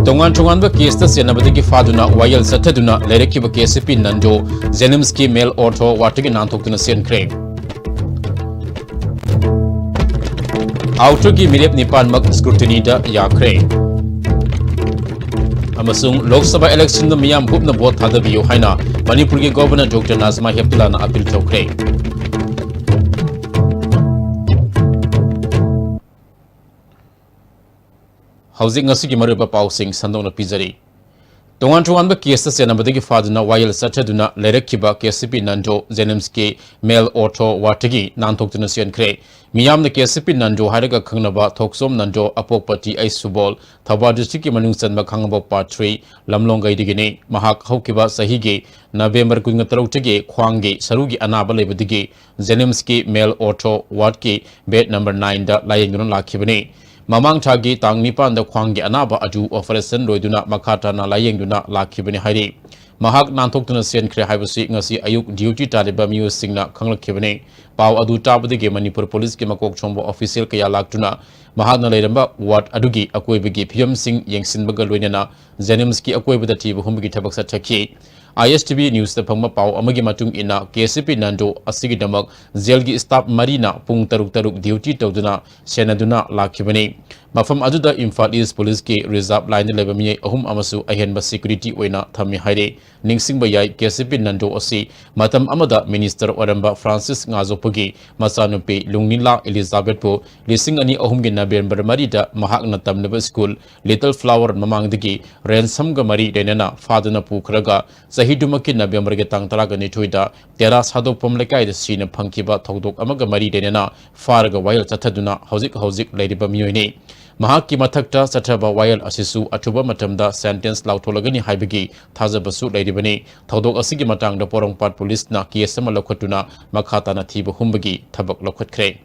Tongan Tongan case the Senabadi Faduna, Wayal Sataduna, Lereki KCP Nando, Zenimski Mail Auto, Watagan Antokuna Sen Crane. Outergi Mirep Nipan Mak Scrutiny da Yakre. Amasung Lok Sabha election the Miam Pupna Bot Hadabi Haina, Manipuri Governor Dr. Nazma Heptilana Apil Tokre. Housing Asiki Mariba Pausing, Sandona Pizzari. Tongan Tongan case the Senabadi Faduna, Wayal Sataduna, Lerekiba, KCP Nando, Zenimski, Mail Auto, Watagi, Nantokuna Sen Cray. Miam the KCP Nando, Hadaga Kangnaba, Toksom Nando, Apopati, Aisubol, Taba District Manungsan Makangabo Part 3, Lamlonga Digine, Mahak Hokiba Sahige, November Kungatarotege, Kwangi, Sarugi Anabale Bidige, Zenimski, Mail Auto, Watki, bed number 9, the Layangun Lakibane. Mamang Tagi Tang Nipan the Kwangi Anaba Adu Operation Roiduna Makata na Layanguna Lakibani Hari. Mahak Nantokuna Sen Kre Hivasi Ngasi Ayuk duty Taliba Mu Singna Kangla Kibane. Pau Adu Tabadi Manipur Police Kimakok Chombo official Kaya Laktuna. Mahadna Leramba Wat Adugi Akwebigi Pium Sing Yangsin Bagalwinana. Zenimski Akwebati Humbi Tabaksa Taki. ISTV News the Pama Pau Amagi Matung ina KCP Nando Asigi Damak Zelgi Staff Marina Pung Taruk duty Toduna Senaduna Lakibani. Mafam Aduda Imphal East Police K Reserve Line 11 Ahum Amasu Ahenba Security Wena Thami Haide Ningsing Bayai KCP Nando Osi Matam Amada Minister Oramba Francis Ngazopugi Masanupe Lungnila Elizabeth Po Lising Ani Ahum Ginaben Marida Mahak Natam Never School Little Flower Mamang Digi Ransom Gamari Denena Fadana Pukraga Sahidumaki Nabiamargetang Taragani Tuida Teras Hado Pomlekai the scene Punkiba Togdok Amagamari Denena Farga Wild Sataduna Hozik Lady Bamuini. Mahaki Matakta Sataba Wayal Asisu Atuba Matamda sentence Lautolagani Haibigi Tazabasu Lady Bani Todok Asigi Matang the Porong Part Police na Kiesama Lokotuna Makata Natiba Humbagi Tabak Lokot Kre.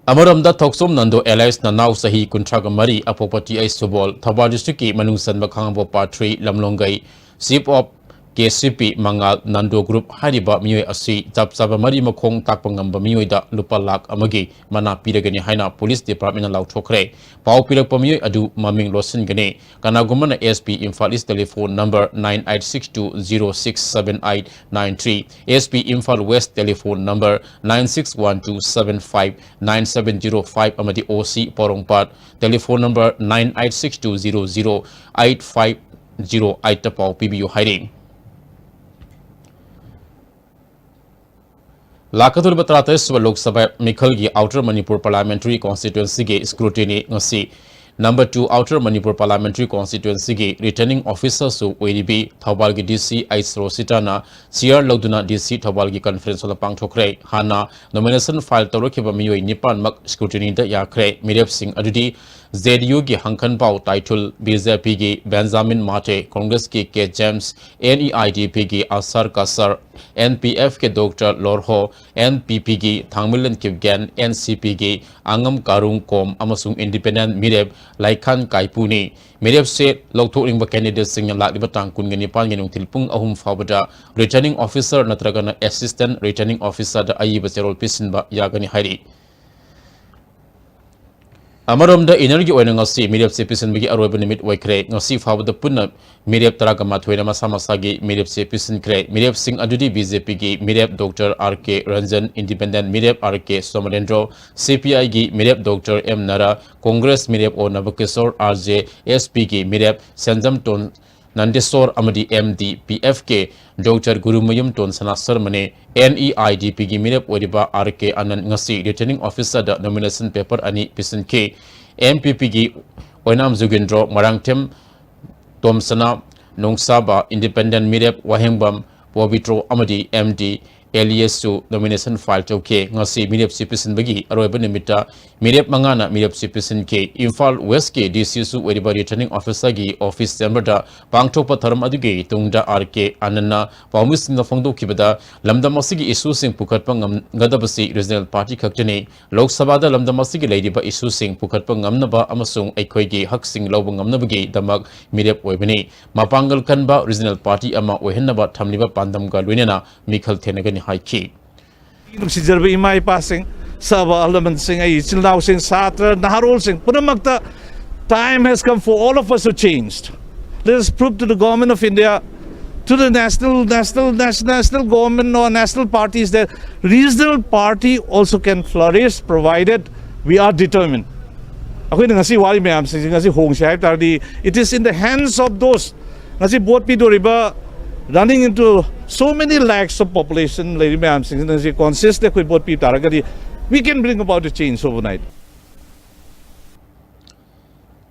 Amaramda Toksom Nando Allies na now Sahi Kuntraga Mari Apopati Aisubol Taba District Manungsan Makangabo Part 3 Lamlongai Sip of KCP Mangal Nando Group Hariba Miwe Asi Tapsaba Mari Makong Takpangamba Miweda Lupa Lak Amagi Mana Piragani Haina Police Department Lau Tokre Pau Pirak Pamiwe Adu Maming Losin Gane Kanagumana SP Imphal East telephone number 9862067893 SP Imphal West telephone number 9612759705 Amadi OC Porongpat telephone number 9862008508 Tapau PBU Hiding Lakatur Batrates Lok Sabha Mikhalgi Outer Manipur Parliamentary Constituency Ge Scrutiny Ngasi Number 2 Outer Manipur Parliamentary Constituency Ge Returning Officer Su OEDB Thaubalgi DC Aisro Sitana CR Loduna DC Thaubalgi Conference Ola Pangthokre Hana Nomination File Torokiba Miyoi Nipan Mak Scrutiny Da Yakre Mirep Singh Adudi ZU Ge Hankan Pau Title BJP Ge Benjamin Mate Congress Ke K James NEIDP Ge Asar Kasar NPF के doctor लोरहो NPP की थांगमिलन किवगैन NCP की आंगम कारुंग कोम अमसुंग independent मिरेब लाइखान काइपुनी मिरेब से लौथोलिंग candidate Singh लालिब तांकुन के निपान के नुथिलपुंग अहुम फावदा रिटर्निंग ऑफिसर नत्रगन असिस्टेंट रिटर्निंग ऑफिसर द अयिब चेरोल पिसिनबा यागनि हाइरी Amaramda energy oil ngasi mirep se pisin bagi aroy benimit waikre ngasi fawda punna mirep taraga mathoina masamasagi mirep se pisin kre mirep sing adudi BJP gi mirep Dr. RK Ranjan Independent mirep RK Somalendro CPI gi mirep Dr. M Nara Congress mirep o Navakesor RJ SP gi mirep Sanjam Ton Nandesor Amadi MD PFK Dr. Gurumayum Ton Sanasar Mane NEIDP gi mirep Oriba RK Anan ngasi returning officer da nomination paper ani pisin ke MPP gi Oinam Zugendro Marangtem Tomsana Nongsaba Independent mirep Wahengbam Wabitro Amadi MD Eliasu nomination file toke ngasi mirep sipisin bagi aroy benimita mirep mangana mirep sipisin ke Imphal West ke DCSU Oriba returning officer gi office chamber da pangthopa tharam aduge tungda RK Anana Paumis na phongdo kibada lamdamasigi issue sing pukhatpa ngadabasi regional party khaktene Lok Sabha da lamdamasigi leidiba issue sing pukhatpa ngamnaba amasung aikhoi gi hak sing lawba ngamnabagi damak mirep oibani mapangal kanba regional party ama ohenaba thamliba pandam ga loinena mikhal thenagani Haiki. Nungsijarbi imay pasing sa alaman sing ay chilnaw sing satra naharol sing punamakta time has come for all of us to change. Let us prove to the government of India, to the national government or national parties, that regional party also can flourish provided we are determined. It is in the hands of those running into so many lakhs of population, we can bring about a change overnight.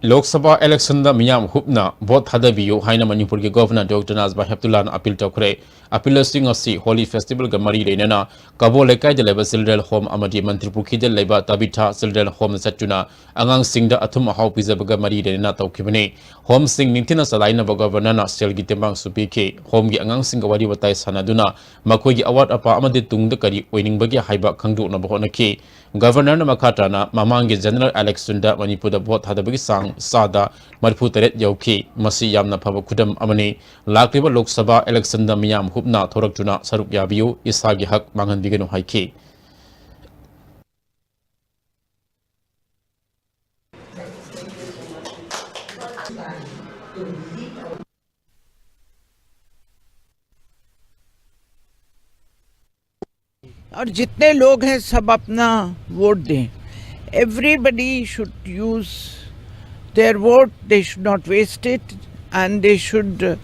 Lok Sabha election da miyam hupna vote hadabiyo haina Manipur ki governor Dr. Nazba Heptullah na appeal tokre appeal sing asi Holy Festival ga mari reinana kabo lekai de leba children home amadi Manipur ki de leba tabitha children home satuna angang sing da athum hau pizaba ga mari reinana tawkibane home sing nintina salaina ba governor na sel gi temang supi ke home gi angang sing ga wari watai sanaduna makoi gi award apa amadi tung da kari oining bagi haiba khangdu na bahona ki governor na makata na mamangi general election da Manipur da vote hadabagi sang Sada Marpu Teret Yauki Masi Yamna Pava Kudam Amani Lakriba Lok Sabha election da miyam hupna thorak tuna saruk yabiyu isagi hak mangan bigenu haiki और जितने लोग हैं सब अपना vote दें. Everybody should use their vote, they should not waste it, and they should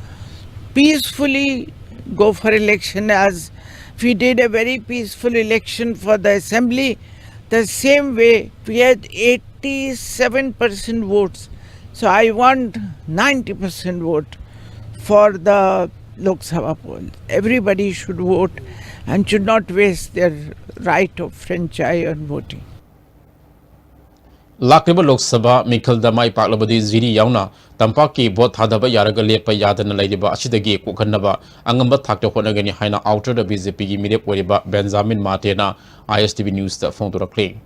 peacefully go for election, as we did a very peaceful election for the assembly. The same way we had 87% votes, so I want 90% vote for the Lok Sabha poll. Everybody should vote and should not waste their right of franchise on voting. Lakriba Lok Sabha Mikhal da mai paklabadi ziri yauna tampaki vote hadaba yaraga lepa yadana laidiba asidagi kokhanaba angamba thakta honagani haina outer da BJP gi mirep wariba Benjamin Matena ISTV News da phone to play.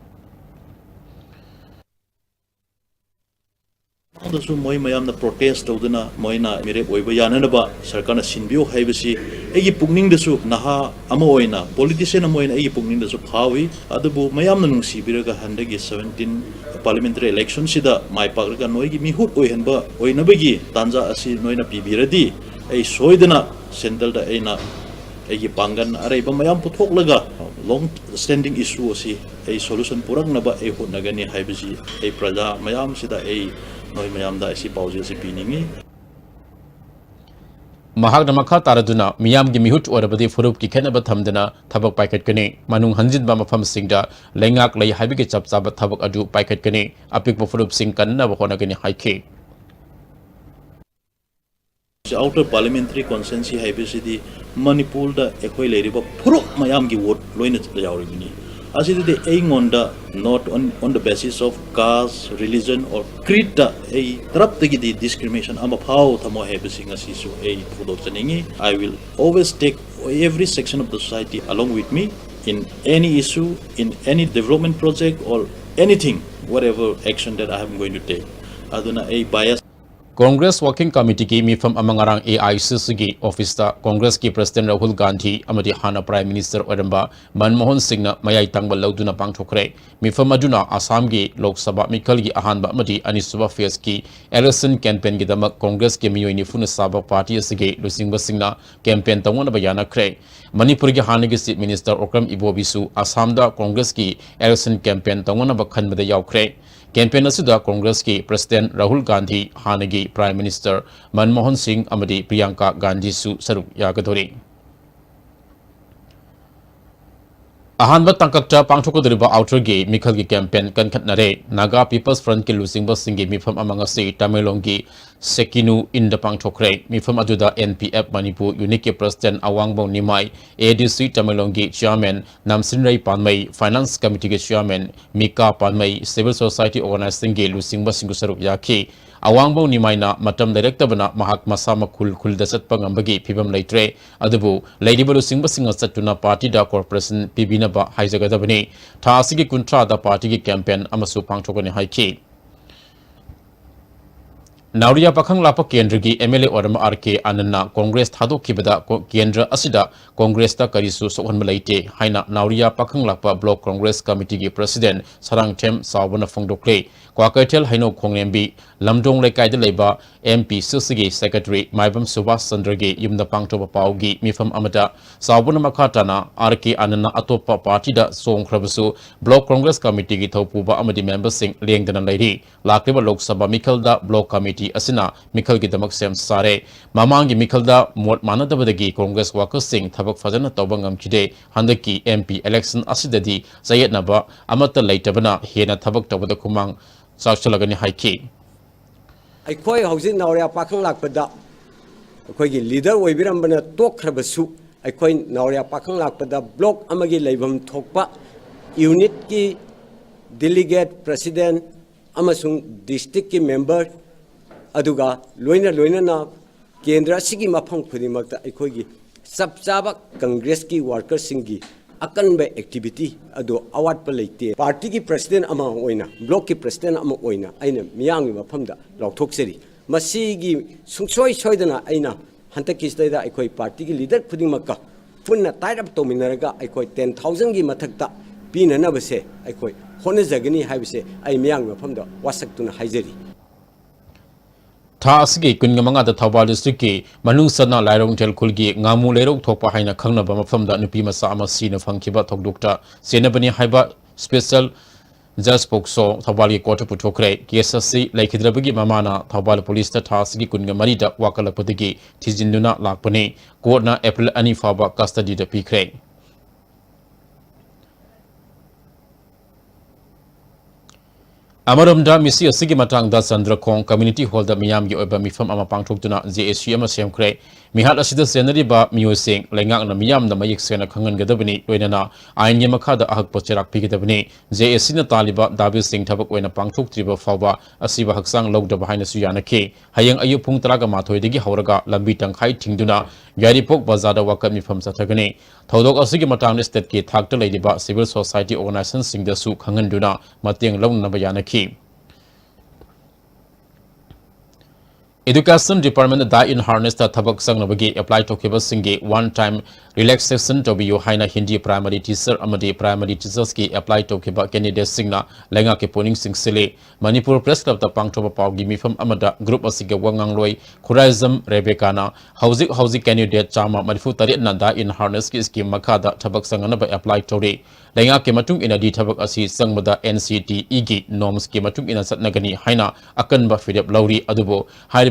Also, moi mayam na protest tawduna moina mirep oiba yananaba sarkana sinbiyo haibasi egi pungning dasu naha ama oina politician amoina egi pungning dasu phawi adabu mayam na nungsibiraga handagi 17 parliamentary election sida mai pagraga noigi mihut oihenba oinabagi tanja asi noina pibiradi ei soidana central da eina egi pangan araiba mayam puthok long standing issue asi ei solution purangnaba ei hotnagani haibasi ei praja mayam sida ei noi mayam da isi pause si piningi Mahak na makha taraduna miyam gi mihut orabadi furup ki khenaba thamdana thabak paikat kani manung hanjin ba mafam singda lengak lei habi ki chapcha ba thabak adu paikat kani apik ba furup sing kanna ba hona gani haike outer parliamentary consensus haibisi Manipur da ekhoi leiriba furup mayam gi vote loina yaurigini Asidi aingonda not on the basis of caste, religion or creed da a trap the discrimination ama phao thamo hebising asisu a pudorchaningi. I will always take every section of the society along with me in any issue, in any development project or anything, whatever action that I am going to take. Aduna a bias Congress Working Committee ki mifam amangarang AICC ki office ta Congress ki President Rahul Gandhi amadi hana Prime Minister Oramba Manmohan Singh na mayai tangba lauduna pangthokre mifam aduna Assam gi Lok Sabha Mikhal gi ahanba amadi Anisuba Phase ki election campaign gi damak Congress ki miyoi ni funa Sabha Party asige Lusingba Singh na campaign tawona bayana kre Manipur gi hana gi Chief Minister Okram Ibobisu Assam da Congress ki election campaign tawona ba khanbada yaukre campaign asida Congress ki President Rahul Gandhi hanagi Prime Minister Manmohan Singh amadi Priyanka Gandhi su saruk yagadori ahanba tangkakta pangthokodriba outer gi Mikhal gi campaign kankhatnare Naga People's Front ki Lusingba Singh gi mifam amanga se Tamelong gi Sekinu in the pangthokre mifam ajuda NPF Manipur unique President Awangbo Nimai ADC Tamelong gi Chairman Namsinrai Panmai Finance Committee gi Chairman Mika Panmai Civil Society Organizing gi Lusingba Singh saruk yaki Awangbo Nimai na matam director bana mahak masama khul da satpa ngambagi phibam leitre adubu leidiba Lusingba Singh satuna party da corporation pibina ba haijagadabani tha asigi kuntra da party gi campaign amasu pangthokani haiki Nauria Pakang Lapa Kendrigi MLA Orama RK Anana Congress Thado Kibada Kendra Asida Congress Ta Karisu Sohan Malaite Haina Nauria Pakang Lapa Block Congress Committee Gi President Sarang Tem Sawana Fongdokle Kwakatel Haino Kongnembi Lamdong Lekai de Leba MP Silsigi Secretary Maibam Subas Sandragi Yumna Pangtoba Paugi Mifam Amada Sawana Makatana RK Anana Atopa Party da Song Krabasu Block Congress Committee Gi Thopuba Amadi members sing Liang Dana Lady Lakriba Lok Sabha Mikal da Block Committee Asina Mikal gi damak sem sare mamangi Mikal da mot manadabadagi Congress workers sing thabak fajana tawbangam kide handaki MP election asidadi sayet naba amata laitabana hena thabak tawada kumang sachalagani haiki Aikoi hausin nauria pakang lakpada aikoi gi leader oibirambana tokkhrabasu aikoi nauria pakang lakpada block amagi leibam thokpa unit ki delegate president amasung district ki member aduga loina na kendra sigi mafam khudimakta aikoi sab chaba congress ki workers singi akan ba activity adu award pa leite party ki president ama oina block ki president ama oina aina miyang mafam da lauthok seri masigi sungsoi soidana aina hanta ki staida aikoi party ki leader khudimaka punna tairap to minaraga aikoi 10000 gi mathakta pina na base aikoi hone jagani haibse ai miyang mafam da wasak tuna haijeri Tha asigi kungamanga da Thawbal district ki manung sana lairong tel khulgi ngamu lerok thokpa haina khangnaba mafamda nupi masa ama sina phangkiba thokdukta senabani haiba special judge pokso Thawbal gi court puthokre KSC laikhidrabagi mamana Thawbal police ta tha asigi kungamari da wakalapodigi thijinduna lakpani court na April ani faba custody da pikre Amaramda misi asigi matang da Sandra Kong community hall da miyam gi oiba mifam ama pangthokduna JSU ama semkre mihal asida senari ba miusing lengak na miyam da mayik sena khangan gadabani loinana ain ye makha da ahak pocherak pigidabani JSC na taliba David Singh thabak oina pangthoktriba fawba asiba haksang logda bahaina su yanake hayang ayu phung taraga mathoi degi hauraga lambi tangkhai thingduna Yaripok bazada wakam mifam sathagani thodok asigi matang state ki thakta leidiba civil society organization sing da su khangan duna mateng long na bayanaki Education Department da in harness the thabak sangnabagi apply to keba singi one time relaxation to be haina Hindi primary teacher amadi primary teachers ki apply to keba candidate singna lenga ke poning sing sile Manipur press club da pangthoba pawgi mifam amada group asiga wangang loi Khurizam Rebecca housing candidate chama marifu tarit na da in harness ki scheme makada thabak sangana ba apply to re lenga ke matung ina di thabak asi sangmada NCT igi norms ke matung ina satnagani haina akan ba fidep lauri adubo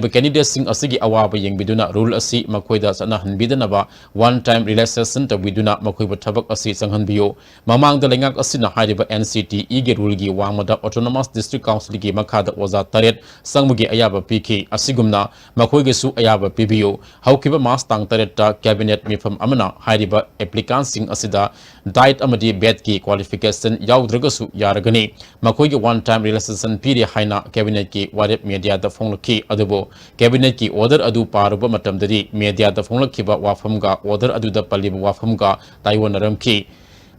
candidate sing asigi awaba yengbiduna rule asi makoida sana hanbidana ba one time relaxation to biduna makoiba thabak asi sanghanbiyo mamang da lengak asina hariba NCT ige rule gi wangmada autonomous district council gi makhada oza taret sangmugi ayaba pk asigumna makoige su ayaba pibiyo haukiba mas tang taret ta cabinet mifam amana hariba applicant sing asida diet amadi bed ki qualification yaudragasu yaragani makoige one time relaxation period haina cabinet ki warep media da phongloki adubo Cabinet ki order adu paruba matamdari media da phonglakhiba wafamga order adu da paliba wafamga Taiwan naramki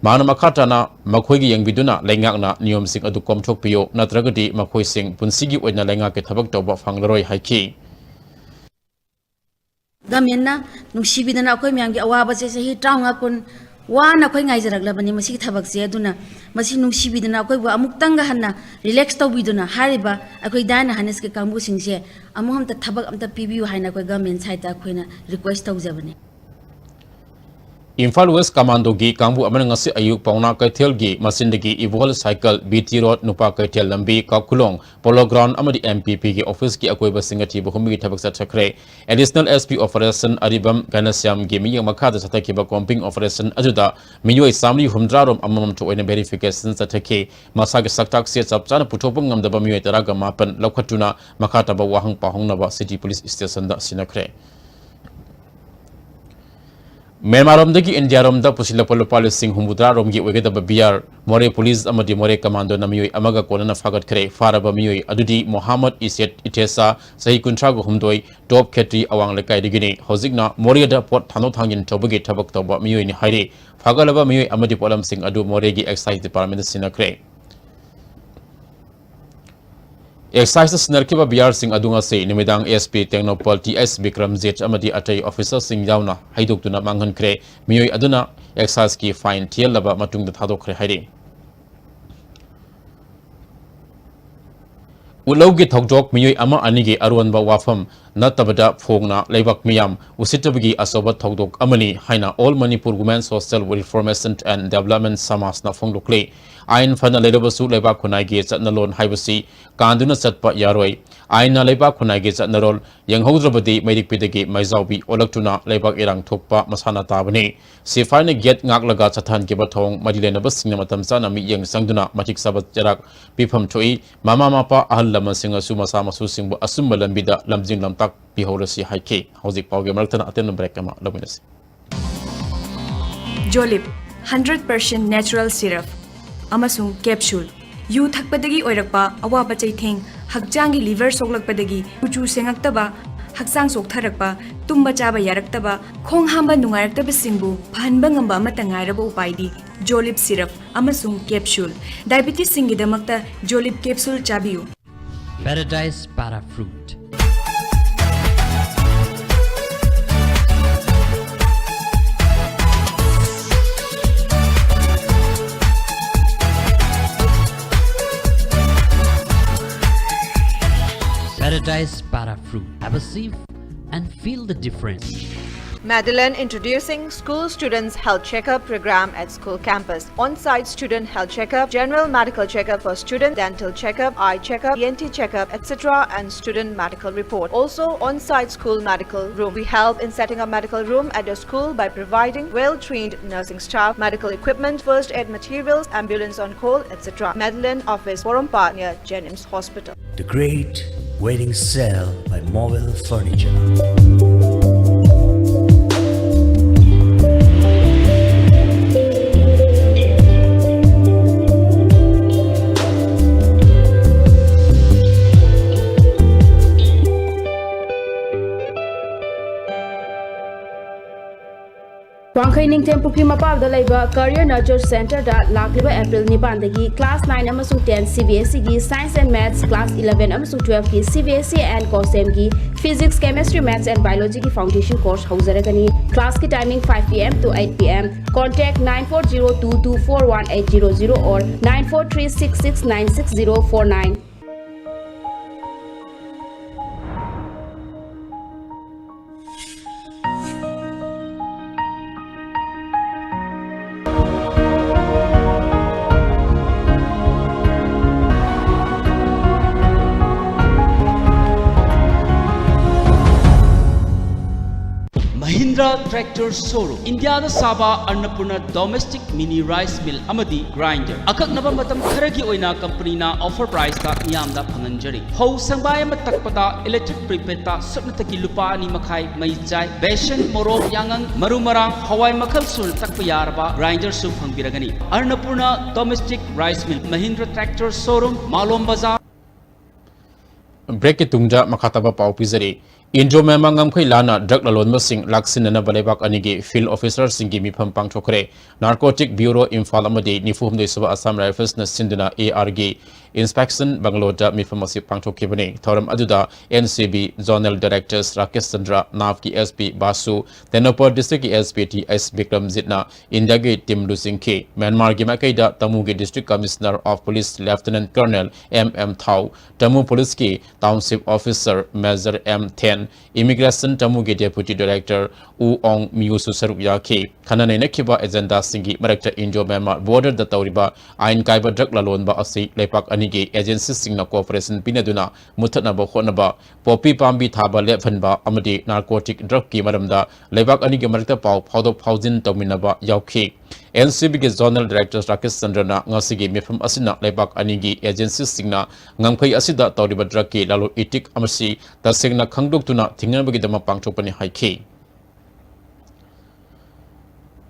mana makhatana makhoigi yangbiduna lengakna niyom sing adu komthokpiyo natragadi makhoi sing punsigi oina lenga ke thabak tawba phanglaroi haiki Gamena nungsibidana akoi myamgi awaba se sahi traunga kun wana koi ngaijaраglabani masi thabak se aduna masi nungsibidana akoi wa amuktanga hanna relax tawbiduna hariba akoi dana hanes ke kambu singse amu hamta thabak amta pibiu haina koi government side ta khoina request tawjabani Imphal West Commando gi kambu amana ngasi ayuk pauna kaithel gi masindagi evol cycle BT road nupa kaithel lambi kakulong polo ground amadi MPP gi office gi akoi basingati bohumi gi thabak sathakre additional SP operation aribam ganasyam gi miyang makha da sathaki ba comping operation ajuda miyoi samli humdra rom amam to oina verification sathake masa gi saktak se chapchana puthopung ngamdaba miyoi taraga mapan lokhatuna makha ta ba wahang pahongna ba city police station da sinakre Myanmarom dagi India rom da pusila polo policing humudra rom gi wege da BR more police amadi more commando namiyoi amaga konana fagat kre faraba miyoi adudi Muhammad Iset Itesa sahi kuntra go humdoi top khetri awang lekai digini hojikna more da pot thano thangin tobagi thabak toba miyoi ni haire fagalaba miyoi amadi polam sing adu more gi excise department sinakre Exercise Snarkiba BR Sing Adunga say Nimidang SP Technopol TS Bikram Zet Amadi Atay Officer Sing Yauna Haiduk Tuna Mangan Kre Miyoi Aduna Exercise Ki Fine Tiel Laba Matung the Tadokre Hiding. Ulogi Tokjok Miyoi Ama Anigi Arwanba Wafam Natabada Fogna Lebak Miyam Usitabigi Asoba Tokdok Amani Haina All Manipur Women's Hostel Reformation and Development Samas Na Fongdokle Ain Fana Ledabasu Lebak Kunagi Satnalon Hibasi Kanduna Satpa Yaroi Aina Lebak Kunagi Satnarol Yang Hodrabadi Medic Pidagi Maizabi Olaktuna Lebak Irang Tokpa Masana Tabani Sifane Get Ngaglaga Satan Gibatong Madilena Basingamatam Sanami Yang Sangduna Matik Sabat Jarak Pipam Toi Mama Mapa Ahal Lama Singa Suma Sama Susing Asumba Lambida Lamjing Lamtak Pihorasi Haike Hauzik Pauge Martana Aten Brekama Laminus Jolip 100% natural syrup amasung capsule yu thakpadagi oirakpa awaba chaitheng hakjangi liver soklakpadagi kuchu sengaktaba haksang soktharakpa tumba chaba yaraktaba khong hamba nungaraktaba singbu phanba ngamba amata ngairaba upaidi Jolip syrup amasung capsule diabetes singidamakta Jolip capsule chabiyu Paradise para fruit. Paradise para fruit. Have a sip and feel the difference. Madeline introducing School Students Health Checkup program at school campus. On-site student health checkup, general medical checkup for students, dental checkup, eye checkup, ENT checkup, etc. and student medical report. Also, on-site school medical room. We help in setting up medical room at your school by providing well-trained nursing staff, medical equipment, first aid materials, ambulance on call, etc. Madeline office, Borompa near Jennings Hospital. The Great Wedding Sale by Mobile Furniture. Wangkai Ningtem Pukri Mapal da laiba Career Nurture Center da lakliba April 9 dagi Class 9 amasung 10 CBSE gi Science and Maths Class 11 amasung 12 gi CBSE and COSEM gi Physics, Chemistry, Maths and Biology gi Foundation course hauzaragani. Class ki timing 5 PM to 8 PM. Contact 9402241800 or 9436696049. Mahindra Tractor Showroom India Saba Annapurna Domestic Mini Rice Mill Amadi Grinder Akaknaba matam kharagi oina company na offer price ta miyamda phanganjari Ho sangbay matakpada electric prepaid ta suknataki lupa ni makhai mai jai besan morok yangang marumarang hawai makhal sul takpa yarba grinder su phangbiragani Annapurna Domestic Rice Mill Mahindra Tractor Showroom Malom Bazaar Break Tungja Makataba Pau Pizari Injo Memangam Lana Drug Lalon Musing Laksin and Balebak Anigi Field Officers Singi Mipam Pang Chokre Narcotic Bureau Infalamadi Nifum de Suba Assam Rifles na Sinduna ARG Inspection Bangalore Mifamasi Pang Chokibani Thoram Aduda NCB Zonal Directors Rakesh Sandra Navki SP Basu Tenopur District SPT S Bikram Zitna Indagate Tim Lusinke Myanmar Gimakaida Tamugi District Commissioner of Police Lieutenant Colonel M. Thau Tamu Police Ki Township Officer Major M10 Immigration Tamugi Deputy Director U Ong Miusu Saruyaki Kanane Nakiba Agenda Singi Marakta Injo Myanmar Border the Tauriba Ain Kaiba Drug Lalon Ba Asi Lepak Anigi Agency Singna Cooperation Pinaduna Mutanaba Honaba Popi Pambi Thaba Lefanba Amadi Narcotic Drug Ki Maramda Lebak Anigi Marakta Pau Paudo Pauzin Tominaba Yauki NCB Zonal Director Rakesh Sandrana Ngasigi Mifam Asina Lebak Anigi Agency Singna Ngamkai Asida Tauriba Drug Ki Lalo Itik Amasi the Singna Kangduk Tuna Tinganbagi Dama Pangchopani Haiki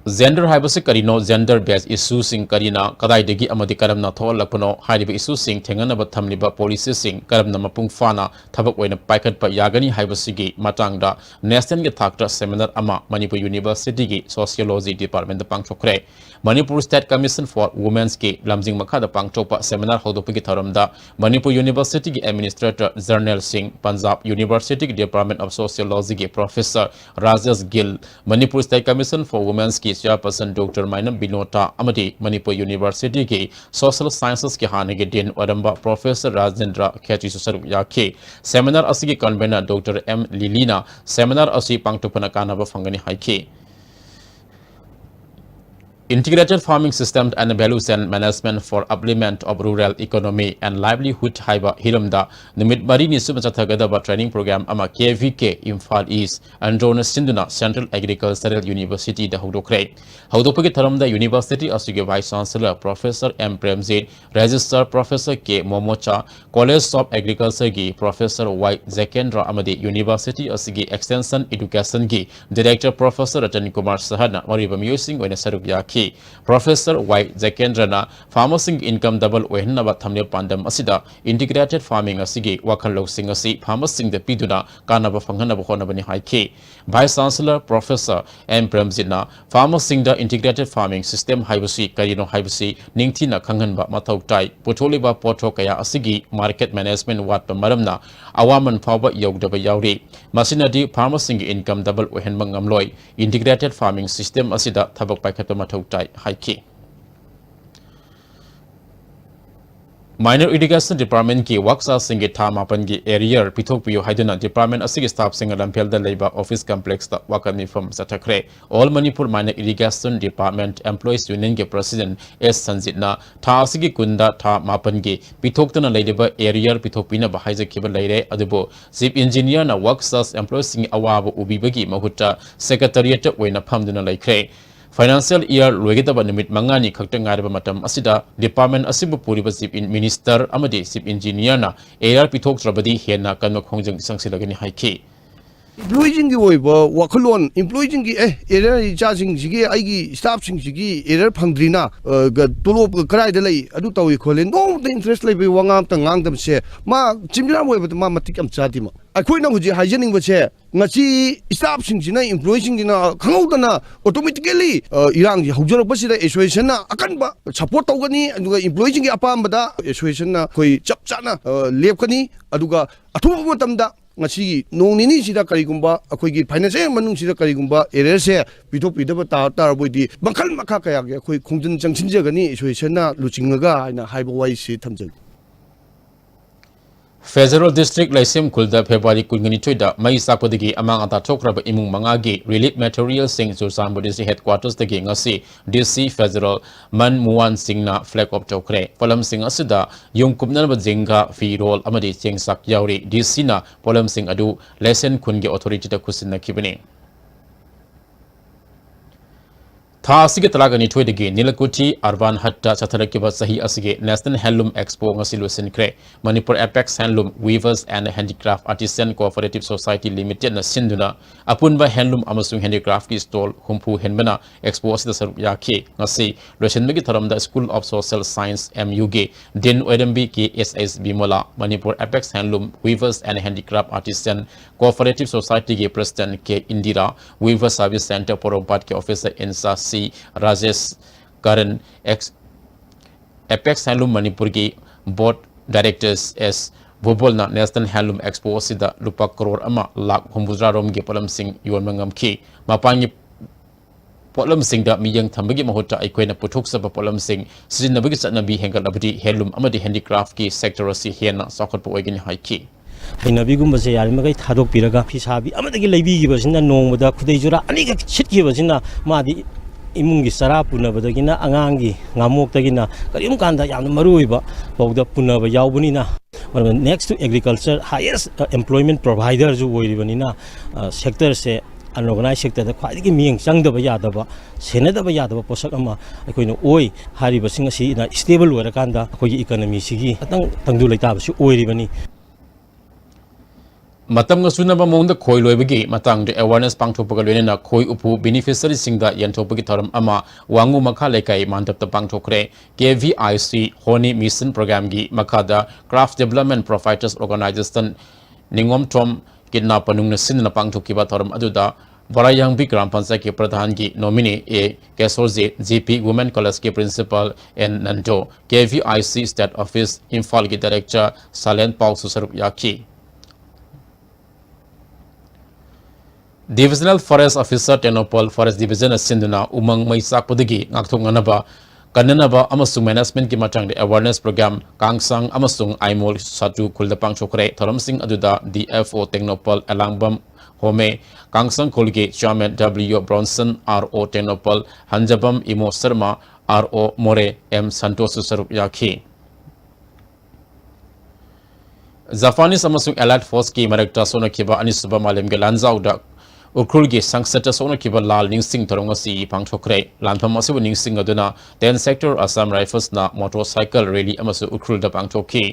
Gender haibase karino gender based issues sing karina kadai degi amadi karamna thoalakpano haiba issues sing thenganaba thamliba policies sing karamna mapung fana thabak oina paikatpa yagani haibasigi matangda national ge thakta seminar ama Manipur University gi sociology department da pangchokre Manipur State Commission for Women's ki lamjing makha da pangchokpa seminar hodopigi tharamda Manipur University gi administrator Jarnal Singh Punjab University gi department of sociology gi professor Rajesh Gill Manipur State Commission for Women's ki chairperson Dr. Mainam Binota Amadi Manipur University ki Social Sciences ki hanege Dean Wadamba Professor Rajendra Khechi Saru Yake Seminar asigi convener Dr. M. Lilina Seminar asi pangtupana kanaba fangani haike Integrated farming systems and values and management for upliftment of rural economy and livelihood haiba hiramda nimit mari ni subachathagada training program ama KVK Imphal East androna sinduna Central Agricultural University da hodokre hodopagi tharamda University asige vice chancellor Professor M Premjit Register Professor K Momocha College of Agriculture gi Professor Y Zakendra amadi University asige extension education gi Director Professor Ratan Kumar Sahana mariba musing oina saruk yaki Professor Y. Zakendrana farmers income double Ohenaba Tamil Pandam Asida integrated farming asigi Wakalok Singasi farmers the Piduna Kanaba Fanganaba Honabani Haike Vice Chancellor Professor M. Premzina farmers the integrated farming system Hibasi Karino Hibasi Ningtina Kanganba Matautai Potoliba Potokaya Asigi market management wat Maramna Awaman Power Yogdaba Yauri Masinadi farmers income double Ohenbangamloy integrated farming system Asida Tabak Pakatamatau Haiki Minor Irrigation Department ki Waksa Singi Tamapan ki area Pitopio Haidana Department Asigi staff singer Lampel the Labor Office Complex the Wakami from Satakre. All Manipur Minor Irrigation Department Employees Union ki President S. Sanjitna Ta Asigi Kunda Ta Mapangi Pitoktana Ladeba area Pitopina Bahaiza Kiba Lade Adubo Zip Engineer na Waksas Employees Sing Awaba Ubibagi Mahuta Secretariat Wena Pamduna Laikre. Financial year Lugitaba Nimit Mangani Kaktangaraba Matam Asida Department Asibu Puriba Zip in Minister Amadi Zip Engineer na AR Pitok Trabadi Hena Kanok Hongjang Sangsilagani Haiki. Employing the Weibo, Wakalon, employing the error charging Zigi, Igi, staff Zigi, error Pandrina, Tulu Krai delay, Aduta we call it. No, the interest like Wangam Tangang them say, Ma, Jimla way with the Mamatikam Chatima. I quit now with the hygienic was here. Nachi staff Singina, employing in a Kanodana, automatically, Yang, Hujara Basida, Esuation, Akanba, support Ogani, and employing Apambada, Esuation, Koi Chapchana, Lepkani, Aduga, Atumatamda. Ngasi nong nini sida karigumba akhoi finance manung sida karigumba erese pithop pidaba tar boidi bakhal makha kaya ge akhoi khongjin changsinjagani isoi luchingaga aina haiba wai si thamjag Federal District Laisim Kulda February Kulgani Twida, Mai Sakodigi among Ata Tokraba Imung Mangagi, relief materials sing Susan Buddhist headquarters the Gingasi, DC Federal Man Muan Singna flag of Tokre, Polam Sing Asida, Yung Kumnaba Zinga, Fee Roll Amadi Sing Sak Yauri, DC na Polam Sing Adu, Lesson Kungi authority the Kusina Kibini. Tha asige talagani twedegi Nilakuti Arvan Hatta Chatarakiba Sahi Asige National Handloom Expo Ngasilusin Kre Manipur Apex Handloom Weavers and Handicraft Artisan Cooperative Society Limited na Sinduna Apunba Handloom Amasung Handicraft Stall Humpu Henbana Expo Asida Sarup Yake Ngasi Losinmegi Taramda School of Social Science MUG Din Wedembi Ki SS Bimola Manipur Apex Handloom Weavers and Handicraft Artisan Cooperative Society Ge President K Indira Weaver Service Center Porompat Ke Officer Insa C. Rajesh Karan Apex Handloom Manipur ki Board Directors S. Bhubolna National Handloom Expo Sida Lupa Crore Ama Lak Humbuzra Rom Ge Polam Singh Yuan Mangam Ki Mapangi Polam Singh da Miyang Thambagi Mahota Ikwena Putuk Saba Polam Singh Sizinabagi Satnabi Hengal Abdi Handloom Amadi Handicraft ki Sector Asi Hiena Sokot Po Egin Haiki Hainabigumbaze Yarimagai Thadok Piraga Pisabi Amadi Levi Gibasina Nomada Kudejura Anika Shitgibasina Madi Imungi Sara Punabadagina Angangi Namokagina Karim Kanda Yan Maruiba Bauda Punaba Yaubunina. Next to agriculture, highest employment providers Uivanina sector say unorganized sector the quite meaning Sang the Bayadaba, Senator Bayadaba Posakama, I could know Oi, Harry Basingasi in a stable Warakanda, Koi economy Sigi, Tangdulata, Uirivani. Matam nga sunaba mong khoi loibagi matang de awareness pangthokpaga loina khoi upu beneficiary singda yantopagi tharam ama wangu makha lekai mandap ta pangthokre KVIC Honi Mission Program gi makada Craft Development Providers Organization ningom tom kidnap panung na sinna pangthokiba tharam aduda Varayang B Gram Panchayat के प्रधान की nominee ए कैसोजे GP women college के principal एन नंदो KVIC state office Imphal के director सालेन पाउ सुसरुप याकी divisional forest officer Tengnoupal forest division सिंधुना उमंग मैसाक पदगी ngakthonganaba kananaba amasung management ki matang de awareness program kangsang amasung aimol satu khulda pangchokre thoram sing aduda DFO Technopol alangbam home kangsang khulge chairman W Bronson RO Technopol hanjabam imo Sharma RO More M Santos sarup yakhi Zafanis amasung alert force ki marekta sona kiba anisuba malem ge lanzau da Ukrulgi sangsata sona kiba lal ningsing toronga si pangthokre lanpham asibu ningsing aduna 10 sector Assam Rifles na motorcycle rally amasu ukrul da pangthokki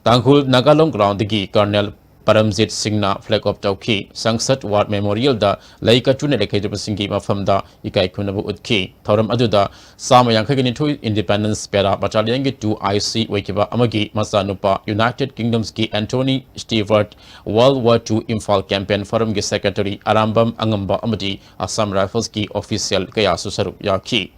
tangkhul Nagalong ground gi Colonel Paramjit Singh na flag of tawki sangsat ward memorial da laika chune lekai de singi mafam da ikai kunabu utki thoram aduda samayang khagini thu independence para battalion gi 2 IC wekiba amagi masanupa United Kingdoms ki Anthony Stewart World War II Imphal campaign forum gi secretary Arambam Angamba amadi Assam Rifles ki official kaya susaru yaki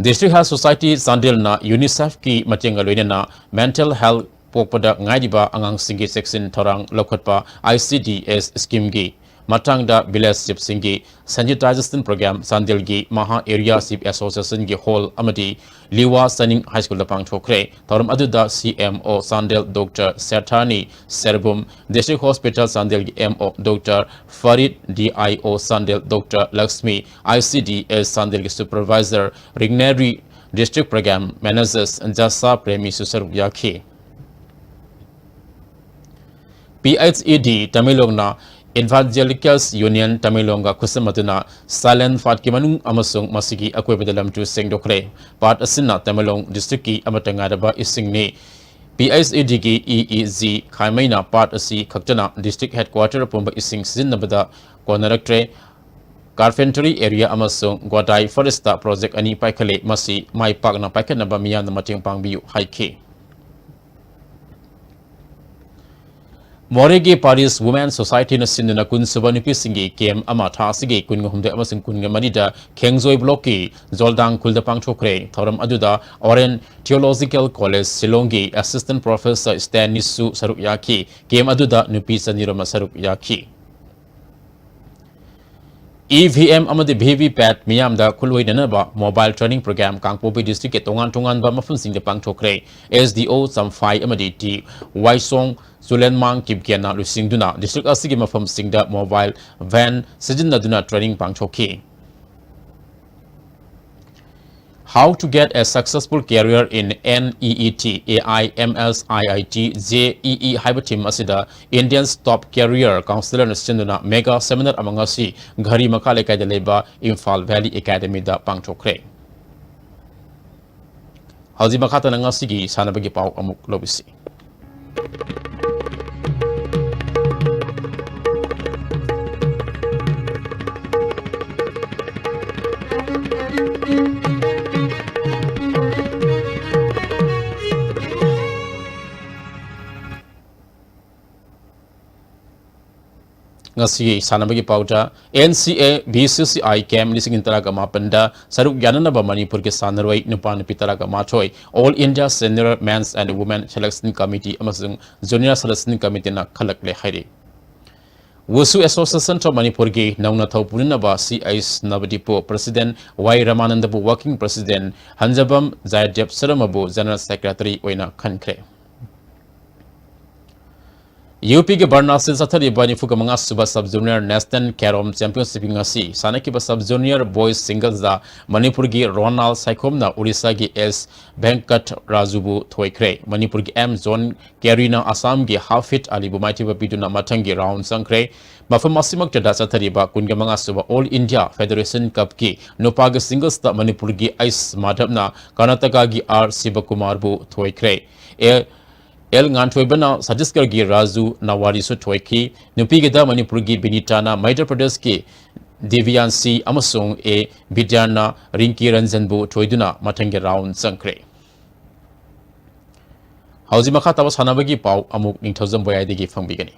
District Health Society Sandil na UNICEF ki matenga loina mental health pokpada ngaidiba angang singi section thorang lokhatpa ICDS scheme gi matangda village sip singi sanitation program sandil gi maha area sip association gi hall amadi liwa saning high school da pangthokre thoram aduda CMO sandil Dr Serthani Serbum district hospital sandil gi MO Dr Farid DIO sandil Dr Lakshmi ICDS sandil gi supervisor Rigneri district program managers Jasa Premi Susar Yakhi PHED Tamilongna Evangelicals Union Tamilonga Kusamatuna Silent Fatki Manung Amasung Masigi Akwebedalam to Sengdokre Part Asina Tamilong District Amatangadaba Isingni PHED EEZ Kaimaina Part Asi Kaktana District Headquarter Pumba Ising Sinabada Konaraktre Carpentry area amasung Gwadai Foresta project ani paikale masi mai pakna paikanaba miyan mating pangbiu haike Moregi Paris Women Society na sinuna kun subanipi singi kem ama tha sige kun humde amasung kun manida Kengzoi Bloki Zoldang Kulda Pangchokre thoram aduda Oren Theological College Silongi Assistant Professor Stanisu Saruk Yaki kem aduda nupi sanirama Saruk Yaki EVM amadi VVPAT miyam da kulwai nanaba mobile training program Kangpopi district ke tongan ba mafun sing de pangthokre SDO samphai amadi ti Waisong Sulenmang kibkiana lusingduna district asigi mafam singda mobile van sijinaduna training pangthokki How to get a successful career in NEET, AIMS, IIT, JEE Hybatim Asida, Indian's top career counselor Sinduna mega seminar amangasi Ghari Makale Kaidaleba, Imphal Valley Academy da Pangchokre. Haji Makata Nangasigi, Sanabagi Pau Amuk Lobisi. ngasi sanabagi pauta NCA BCCI camp lising interaga mapanda saruk yananaba Manipur ke sanarwai nupan pitaraga mathoi All India Senior Men's and Women Selection Committee amasung Junior Selection Committee na khalakle hairi Wusu Association of Manipur ge nauna thaupurinaba CIS Navadipo President Y Ramanandabu Working President Hanjabam Zaidep Saramabu General Secretary oina khankre UP के बर्नासिल सथरी बनी फुक मंगा सुबह सब junior national carrom championship ngasi sana ki sub junior boys singles da Manipur gi Ronald Saikhom na Odisha gi S Venkat Rajubu thoikre Manipur gi M zone Karina Assam gi Hafit Ali Bumaiti ba biduna matangi round sangkre mafam asimak tada sathari ba kunga manga suba All India Federation Cup ki Nopag singles da Manipur gi Ice Madhab na Karnataka gi R Sivakumar bu thoikre El Ngantoibana Sadiskar Gi Razu Nawari Sutoiki, Nupigida Manipurgi Binitana, Madhya Pradesh ki Deviansi Amasung e Bidyana Rinki Ranjanbu Toiduna Matangi Round Sankre. Hauzimaka Tawas Hanabagi Pau Amuk Nintozam Boyadigi from beginning.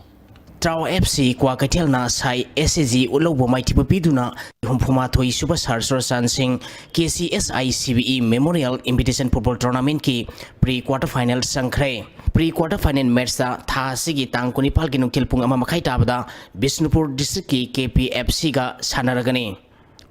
Trao FC kwa katel na sai SAG ulobo mai tipu piduna humpuma thoi super sar sing KCSI CBE Memorial Invitation Football Tournament ki pre-quarter final sangkhre pre-quarter final match da tha sigi tang kunipal ki nukil pung ama makai tabada Bisnupur district ki KPFC ga sanaragani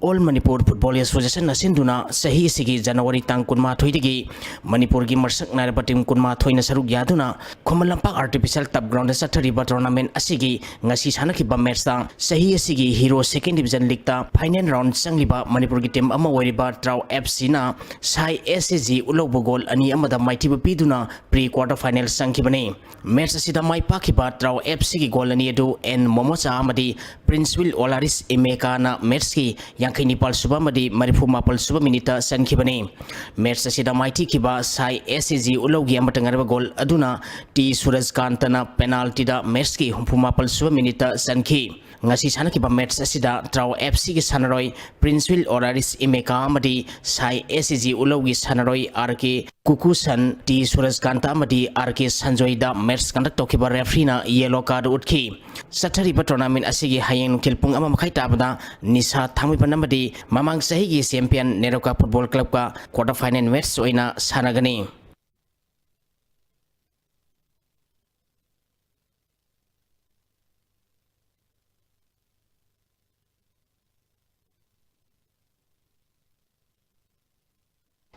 All Manipur Football Association Nasinduna Sahi Sigi January Tang Kunma Thoidigi Manipur gi Marsak Naraba Team Kunma Thoina Saruk Yaduna Khomalampak Artificial Top Ground Sathariba Tournament Asigi Ngasi Sanaki Match da Sahi Sigi Hero Second Division League ta Final Round Sangliba Manipur gi team ama wariba Trao FC na Sai SAG Ulobo Goal Ani Amada Mighty Piduna pre-quarter final Sankibani Match Asida Mai Pakiba Trao FC gi goal ani edu N Momocha Amadi Princeville Olaris Emeka na match ki Yankay Nipal Suba Madi Marifu Mapal Suba Minita San Kibani. Match Sida Mighty Kiba Sai SAG Ulogi Amatangaraba Goal Aduna T Suraj Kantana penalty da match ki Humpu Mapal Suba Minita San Ki. Ngasi sana kiba match asida Trao FC ki Sanaroi Princeville Oraris Emeka Amadi Sai SAG Ulogi Sanaroi RK Kukusan T Suraj Kanta Amadi RK Sanjoy da match conduct tokiba referee na yellow card utki. Sathariba tournament asigi hayeng kilpung ama makai tabada Nisa Thamui Panamadi Mamang Sahigi champion Neroka Football Club ka quarter final match oina sanagani.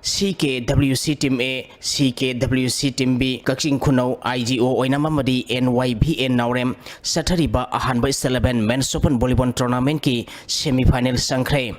CKWC Team A, CKWC Team B, Kaksing Kunau, IGO, Oinamamadi, NYBN Naurem, Sathariba Ahanba Istalaban Men's Open Volleyball Tournament ki semi-final Sankre.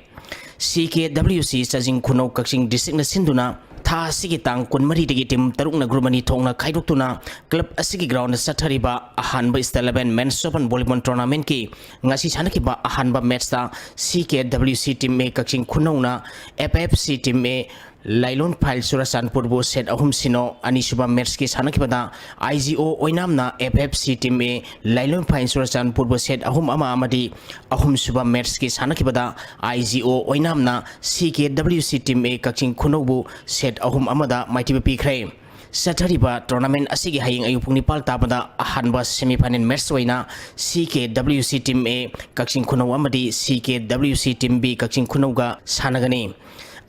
CKWC Sajing Kunau Kaksing District na Sinduna, Tha Sigi Tang Kunmari Digi Team Taruk na Grumani Thong na Kairuktuna, Club Asigi Ground Sathariba Ahanba Istalaban Men's Open Volleyball Tournament ki Ngasi Sanakiba Ahanba Match ta CKWC Team A Kaksing Kunau na FFC Team A Lailon Pile Surasan Purbo set ahum sino Anisuba Merski Sanakibada IGO Oinamna FFC Team A Lailon Pile Surasan Purbo set ahum ama amadi ahum suba Merski Sanakibada IGO Oinamna CKWC Team A Kaksing Kunobu set ahum amada Mighty Pikre. Sathariba tournament asigi haying ayupung nipal tabada ahanba semi-final match oina CKWC Team A Kaksing Kuno amadi CKWC Team B Kaksing Kuno ga sanagani.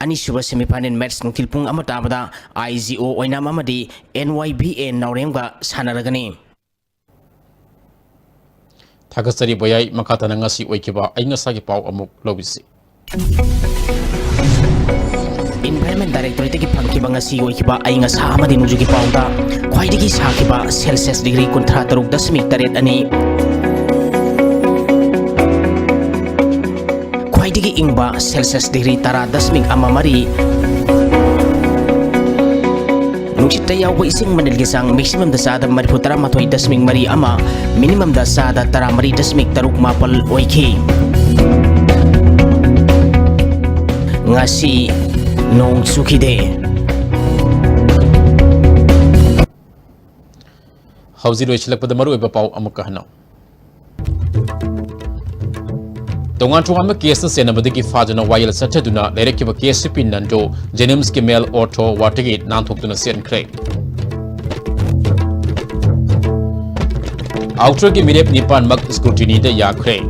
Anisuba semi-final match nukilpung amatabada IGO Oinam Amadi NYBN Nauremga sanaragani. Thakasari Boyai Makatana Ngasi Oikiba Aingasagi Pau Amuk Lobisi. Environment Directorate ki Pangkiba Ngasi Oikiba Aingasha Amadi Nujuki Pauda Khwaidigi Sakiba Celsius degree kontra 3.8 ani Khwaidigi ingba Celsius degree tara dasmik amamari Nungsita yawa ising manilgisang maximum da sada marifu tara matoy dasmik mari ama minimum da sada tara mari dasmik taruk mapal oiki Ngasi nong sukide Hauzi Rochilak Padamaru Pau Amukahano. Tongan Tuama cases and Abadiki Fadana while Sataduna, Lerekiba KCP Nando, Jenims Kimel Auto, Watergate, Nantokuna Sen Craig. Outer Gimirep Nipan Mak scrutiny the Yakre.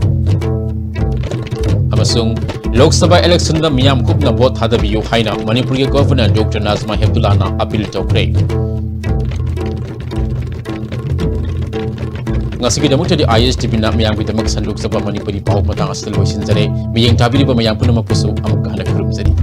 Amasung, Lok Sabha election the Miam Kupna Bot Hadabi Haina, Manipuri Governor Dr. Nazma Hebdulana appeal to Craig. Ngasigi da mutu di ISTP na miyang with the Max and Lok Sabha Manipuri Pau Matang Astal Washin Zare, Miyang Tabiri Mayam Punama Pusu, Amukana Kurum Zari.